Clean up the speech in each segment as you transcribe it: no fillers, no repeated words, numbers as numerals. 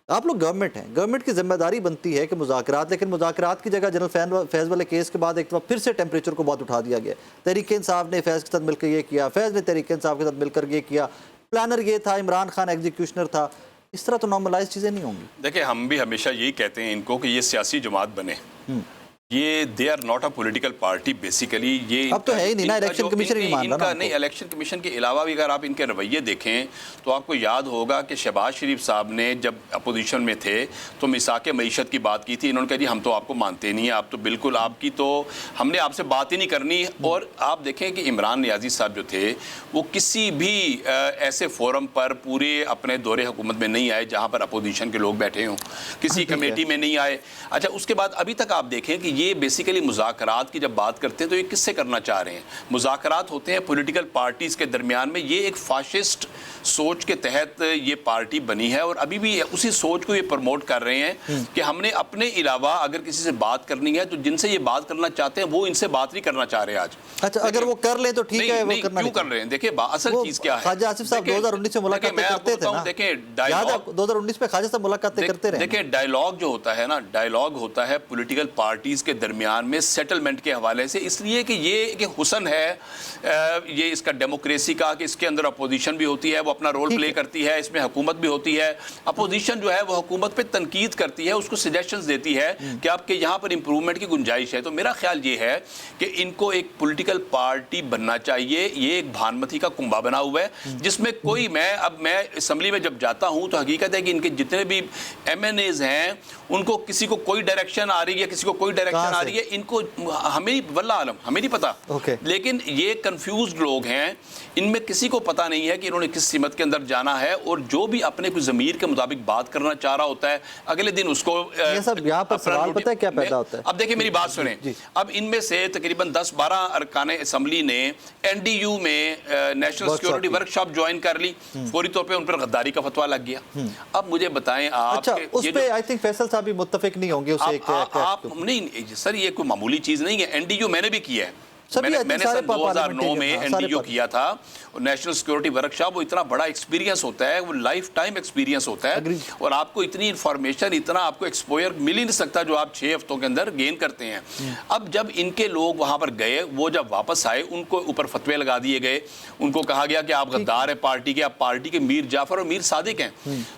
آپ لوگ گورنمنٹ ہیں، گورنمنٹ کی ذمہ داری بنتی ہے کہ مذاکرات، لیکن مذاکرات کی جگہ جنرل فیض والے کیس کے بعد ایک دفعہ پھر سے ٹیمپریچر کو بہت اٹھا دیا گیا. تحریک انصاف نے فیض کے ساتھ مل کر یہ کیا، فیض نے تحریک انصاف کے ساتھ مل کر یہ کیا، پلانر یہ تھا، عمران خان ایگزیکیوشنر تھا. اس طرح تو نارملائز چیزیں نہیں ہوں گی. دیکھیں ہم بھی ہمیشہ یہی کہتے ہیں ان کو کہ یہ سیاسی جماعت بنے. یہ they are not a political party basically. یہ اب تو ہے ہی نہیں نا، الیکشن کمیشن ہی مان رہا نا. نہیں، الیکشن کمیشن کے علاوہ بھی اگر آپ ان کے رویے دیکھیں تو آپ کو یاد ہوگا کہ شہباز شریف صاحب نے جب اپوزیشن میں تھے تو میثاق معیشت کی بات کی تھی. انہوں نے کہا جی ہم تو آپ کو مانتے نہیں ہیں، آپ تو بالکل آپ کی تو ہم نے آپ سے بات ہی نہیں کرنی. اور آپ دیکھیں کہ عمران نیازی صاحب جو تھے وہ کسی بھی ایسے فورم پر پورے اپنے دور حکومت میں نہیں آئے جہاں پر اپوزیشن کے لوگ بیٹھے ہوں، کسی کمیٹی میں نہیں آئے. اچھا اس کے بعد ابھی تک آپ دیکھیں کہ یہ بیسیکلی مذاکرات کی جب بات کرتے ہیں تو یہ کس سے کرنا چاہ رہے ہیں؟ مذاکرات ہوتے ہیں پولیٹیکل پارٹیز کے درمیان میں. یہ ایک فاشسٹ سوچ کے تحت یہ پارٹی بنی ہے اور ابھی بھی اسی سوچ کو یہ پروموٹ کر رہے ہیں کہ ہم نے اپنے علاوہ اگر کسی سے بات کرنی ہے تو جن سے یہ بات کرنا چاہتے ہیں وہ ان سے بات نہیں کرنا چاہ رہے آج. اچھا اگر وہ کر لیں تو ٹھیک ہے، وہ کرنا کیوں کر رہے ہیں؟ دیکھیں اصل چیز کیا ہے. خواجہ آصف صاحب 2019 میں ملاقاتیں کرتے تھے نا. دیکھیں یاد ہے 2019 میں خواجہ صاحب ملاقاتیں کرتے رہے. دیکھیں ڈائیلاگ جو ہوتا ہے نا، ڈائیلاگ ہوتا ہے پولیٹیکل پارٹیز کے درمیان میں سیٹلمنٹ کے حوالے سے، اس لیے کہ یہ ایک حسن ہے یہ اس کا ڈیموکریسی کا کہ اس کے اندر اپوزیشن بھی ہوتی ہے، وہ اپنا رول پلے کرتی ہے، اس میں حکومت بھی ہوتی ہے. اپوزیشن جو ہے وہ حکومت پہ تنقید کرتی ہے، اس کو سجیشنز دیتی ہے کہ آپ کے یہاں پر امپروومنٹ کی گنجائش ہے. تو میرا خیال یہ ہے کہ ان کو ایک پولیٹیکل پارٹی بننا چاہیے. یہ ایک بھانمتی کا کنبہ بنا ہوا ہے جس میں کوئی میں اسمبلی میں جب جاتا ہوں تو حقیقت ہے کہ ان کے جتنے بھی ایم این ایز ہیں ان کو کسی کو کوئی ڈائریکشن آ رہی ہے، کسی کو کوئی ڈائریکشن آ رہی ہے. ان کو ہمیں واللہ عالم ہمیں نہیں پتا، لیکن یہ کنفیوزڈ لوگ ہیں. ان میں کسی کو پتا نہیں ہے کہ انہوں نے کس سمت کے اندر جانا ہے، اور جو بھی اپنے کوئی ضمیر کے مطابق بات کرنا چاہ رہا ہوتا ہے اگلے دن اس کو یہاں پر سوال پتہ ہے کیا پیدا ہوتا ہے. اب دیکھیں میری بات سنیں، اب ان میں سے تقریباً 10-12 ارکان اسمبلی نے این ڈی یو میں national security work shop join کر لی، فوری طور پہ ان پر غداری کا فتویٰ لگ گیا. اب مجھے بتائیں آپ، اچھا اس پہ آئی تھنک فیصل صاحب بھی متفق نہیں ہوں گے اسے. آپ نہیں سر، یہ کوئی معمولی چیز نہیں ہے. این ڈی یو میں نے بھی کیا ہے، میں نے سن 2009 میں این ڈی یو کیا تھا. نیشنل سیکیورٹی ورک شاپ وہ اتنا بڑا ایکسپیرینس ہوتا ہے، وہ لائف ٹائم ایکسپیرینس ہوتا ہے، اور آپ کو اتنی انفارمیشن، اتنا آپ کو ایکسپوئر مل ہی نہیں سکتا جو آپ 6 ہفتوں کے اندر گین کرتے ہیں. اب جب ان کے لوگ وہاں پر گئے، وہ جب واپس آئے ان کو اوپر فتوے لگا دیے گئے، ان کو کہا گیا کہ آپ غدار ہیں پارٹی کے، آپ پارٹی کے میر جعفر اور میر صادق ہیں.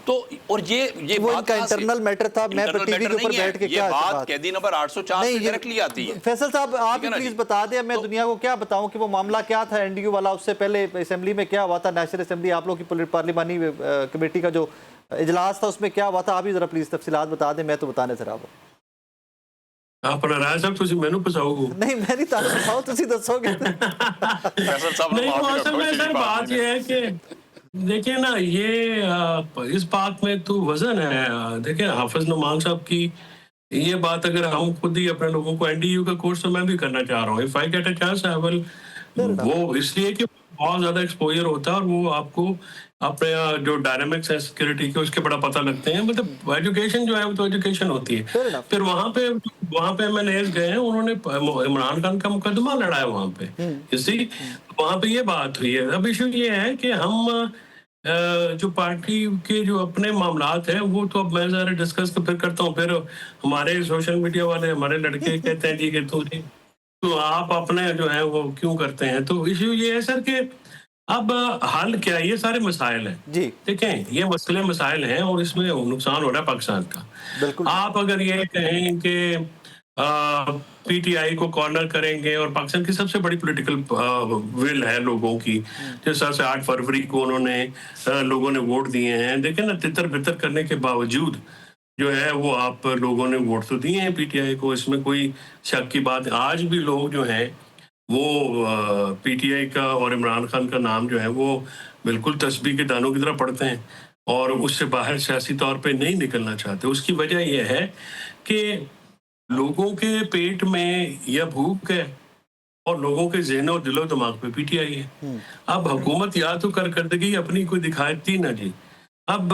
تو اور یہ بات کا انٹرنل میٹر تھا. میں ٹی وی کے اوپر بیٹھ کے یہ بات قیدی نمبر 804 سے ڈائریکٹلی آتی ہے. فیصل صاحب آپ پلیز بتا دیں، میں دنیا کو کیا بتاؤں کہ وہ معاملہ کیا تھا این ڈی یو والا، اس سے پہلے اسمبلی میں کیا ہوا تھا، نیشنل اسمبلی آپ لوگ کی پارلیمانی کمیٹی کا جو اجلاس تھا اس میں کیا ہوا تھا. آپ ہی ذرا پلیز تفصیلات بتا دیں، میں تو بتانے سے رہا ہوں. آپ راج صاحب تسی مینوں پساؤ گو. نہیں میں نہیں تعلق پساؤ، تسی دسو گے. نہیں اصل میں سر بات یہ ہے کہ دیکھیں نا، یہ اس بات میں تو وزن ہے. دیکھیں حافظ نعمان صاحب کی یہ بات اگر ہم خود ہی اپنے لوگوں کو این ڈی یو کا کورس تو میں بھی کرنا چاہ رہا ہوں. If I get a chance I will. وہ اس لیے کہ بہت زیادہ ایکسپوجر ہوتا ہے اور وہ آپ کو اپنے جو ڈائنامکس ہے سیکورٹی کے اس کے بڑا پتہ لگتے ہیں. مطلب ایجوکیشن جو ہے وہ تو ایجوکیشن ہوتی ہے. پھر وہاں پہ ایم این ایز گئے ہیں، انہوں نے عمران خان کا مقدمہ لڑایا وہاں پہ. اسی وہاں پہ یہ بات ہوئی ہے. اب ایشو یہ ہے کہ ہم جو پارٹی کے جو اپنے معاملات ہیں وہ تو اب میں ذرا ڈسکس پھر کرتا ہوں. پھر ہمارے سوشل میڈیا والے ہمارے لڑکے کہتے ہیں جی کہ تو آپ اپنے جو ہے وہ کیوں کرتے ہیں. تو ایشو یہ ہے سر کہ اب حل کیا، یہ سارے مسائل ہیں. دیکھیں یہ مسائل ہیں اور اس میں نقصان ہو رہا ہے پاکستان کا. آپ اگر یہ کہیں کہ پی ٹی آئی کو کارنر کریں گے، اور پاکستان کی سب سے بڑی پولیٹیکل ول ہے لوگوں کی، جس طرح سے 8 فروری کو انہوں نے لوگوں نے ووٹ دیے ہیں. دیکھیں نا تتر بتر کرنے کے باوجود جو ہے وہ آپ لوگوں نے ووٹ تو دیے ہیں پی ٹی آئی کو، اس میں کوئی شک کی بات. آج بھی لوگ جو ہیں وہ پی ٹی آئی کا اور عمران خان کا نام جو ہے وہ بالکل تسبیح کے دانوں کی طرح پڑھتے ہیں اور اس سے باہر سیاسی طور پہ نہیں نکلنا چاہتے. اس کی وجہ یہ ہے کہ لوگوں کے پیٹ میں یا بھوک ہے اور لوگوں کے ذہن اور دل و دماغ پہ پی ٹی آئی ہے. اب حکومت یا تو کارکردگی اپنی کوئی دکھاتی نہ جی. اب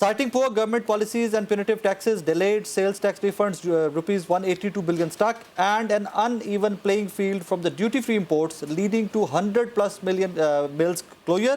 Citing poor government policies and punitive taxes, delayed sales tax refunds, rupees 182 billion stuck, and an uneven playing field from the duty-free imports leading to 100+ million mills closure.